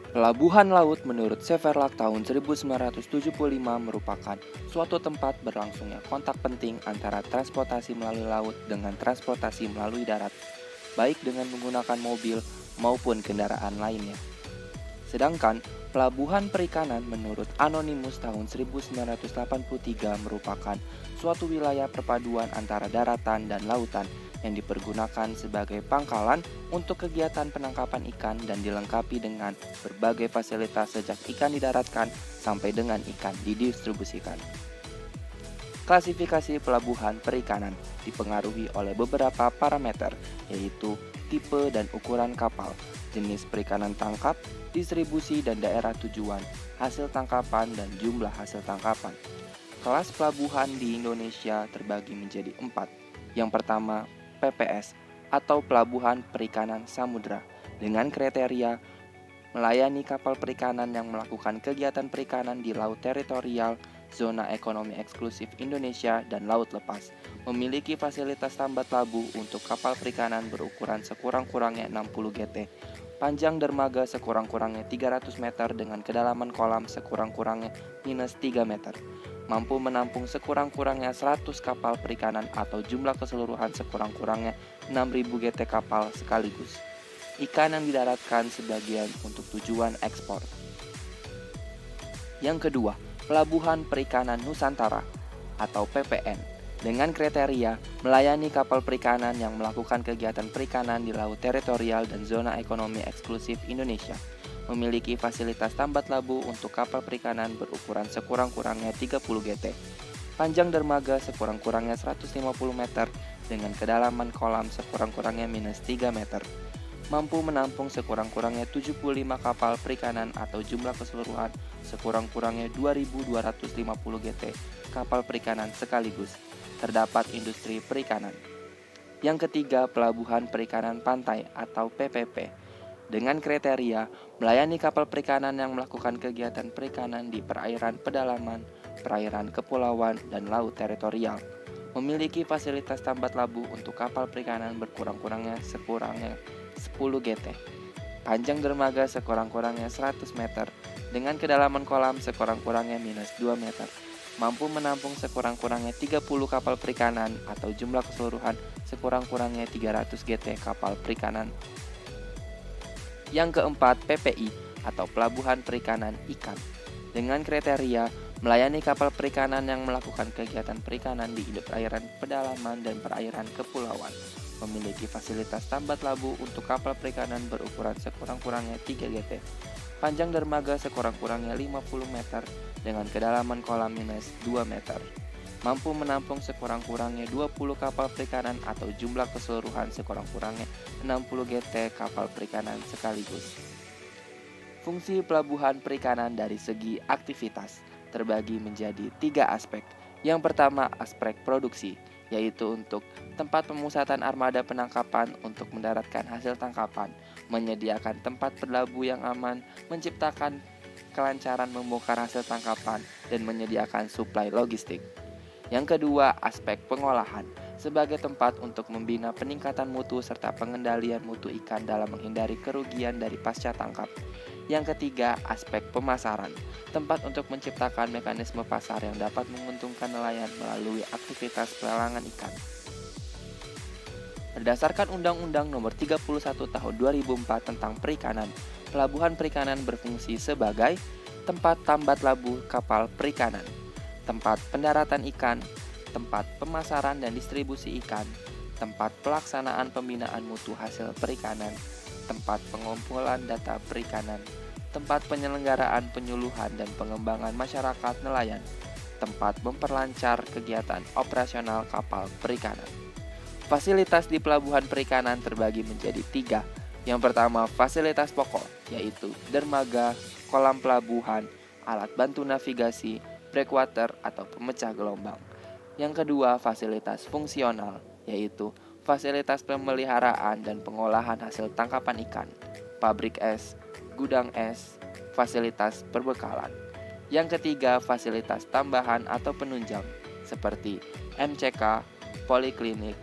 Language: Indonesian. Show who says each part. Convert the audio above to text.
Speaker 1: Pelabuhan laut menurut Severlak tahun 1975 merupakan suatu tempat berlangsungnya kontak penting antara transportasi melalui laut dengan transportasi melalui darat, baik dengan menggunakan mobil maupun kendaraan lainnya. Sedangkan pelabuhan perikanan menurut Anonymous tahun 1983 merupakan suatu wilayah perpaduan antara daratan dan lautan yang dipergunakan sebagai pangkalan untuk kegiatan penangkapan ikan dan dilengkapi dengan berbagai fasilitas sejak ikan didaratkan sampai dengan ikan didistribusikan. Klasifikasi pelabuhan perikanan dipengaruhi oleh beberapa parameter, yaitu tipe dan ukuran kapal, jenis perikanan tangkap, distribusi dan daerah tujuan, hasil tangkapan dan jumlah hasil tangkapan. Kelas pelabuhan di Indonesia terbagi menjadi 4. Yang pertama, PPS atau Pelabuhan Perikanan Samudra, dengan kriteria melayani kapal perikanan yang melakukan kegiatan perikanan di laut teritorial, zona ekonomi eksklusif Indonesia, dan laut lepas. Memiliki fasilitas tambat labu untuk kapal perikanan berukuran sekurang-kurangnya 60 GT, panjang dermaga sekurang-kurangnya 300 meter dengan kedalaman kolam sekurang-kurangnya minus 3 meter. Mampu menampung sekurang-kurangnya 100 kapal perikanan atau jumlah keseluruhan sekurang-kurangnya 6.000 GT kapal sekaligus. Ikan yang didaratkan sebagian untuk tujuan ekspor. Yang kedua, Pelabuhan Perikanan Nusantara atau PPN, dengan kriteria melayani kapal perikanan yang melakukan kegiatan perikanan di laut teritorial dan zona ekonomi eksklusif Indonesia. Memiliki fasilitas tambat labu untuk kapal perikanan berukuran sekurang-kurangnya 30 GT, panjang dermaga sekurang-kurangnya 150 meter dengan kedalaman kolam sekurang-kurangnya minus 3 meter. Mampu menampung sekurang-kurangnya 75 kapal perikanan atau jumlah keseluruhan sekurang-kurangnya 2.250 GT kapal perikanan sekaligus. Terdapat industri perikanan. Yang ketiga, Pelabuhan Perikanan Pantai atau PPP, dengan kriteria melayani kapal perikanan yang melakukan kegiatan perikanan di perairan pedalaman, perairan kepulauan, dan laut teritorial. Memiliki fasilitas tambat labu untuk kapal perikanan berkurang-kurangnya sekurangnya 10 GT, panjang dermaga sekurang-kurangnya 100 meter, dengan kedalaman kolam sekurang-kurangnya minus 2 meter, mampu menampung sekurang-kurangnya 30 kapal perikanan atau jumlah keseluruhan sekurang-kurangnya 300 GT kapal perikanan. Yang keempat, PPI atau Pelabuhan Perikanan Ikan, dengan kriteria melayani kapal perikanan yang melakukan kegiatan perikanan di perairan pedalaman dan perairan kepulauan. Memiliki fasilitas tambat labu untuk kapal perikanan berukuran sekurang-kurangnya 3 GT, panjang dermaga sekurang-kurangnya 50 meter dengan kedalaman kolam minus 2 meter. Mampu menampung sekurang-kurangnya 20 kapal perikanan atau jumlah keseluruhan sekurang-kurangnya 60 GT kapal perikanan sekaligus. Fungsi pelabuhan perikanan dari segi aktivitas terbagi menjadi 3 aspek. Yang pertama, aspek produksi, yaitu untuk tempat pemusatan armada penangkapan untuk mendaratkan hasil tangkapan, menyediakan tempat berlabuh yang aman, menciptakan kelancaran membongkar hasil tangkapan, dan menyediakan suplai logistik. Yang kedua, aspek pengolahan, sebagai tempat untuk membina peningkatan mutu serta pengendalian mutu ikan dalam menghindari kerugian dari pasca tangkap. Yang ketiga, aspek pemasaran, tempat untuk menciptakan mekanisme pasar yang dapat menguntungkan nelayan melalui aktivitas pelelangan ikan. Berdasarkan Undang-Undang Nomor 31 Tahun 2004 tentang Perikanan, pelabuhan perikanan berfungsi sebagai tempat tambat labu kapal perikanan, tempat pendaratan ikan, tempat pemasaran dan distribusi ikan, tempat pelaksanaan pembinaan mutu hasil perikanan, tempat pengumpulan data perikanan, tempat penyelenggaraan penyuluhan dan pengembangan masyarakat nelayan, tempat memperlancar kegiatan operasional kapal perikanan. Fasilitas di pelabuhan perikanan terbagi menjadi 3. Yang pertama, fasilitas pokok, yaitu dermaga, kolam pelabuhan, alat bantu navigasi, breakwater atau pemecah gelombang. Yang kedua, fasilitas fungsional, yaitu fasilitas pemeliharaan dan pengolahan hasil tangkapan ikan, pabrik es, gudang es, fasilitas perbekalan. Yang ketiga, fasilitas tambahan atau penunjang, seperti MCK, poliklinik,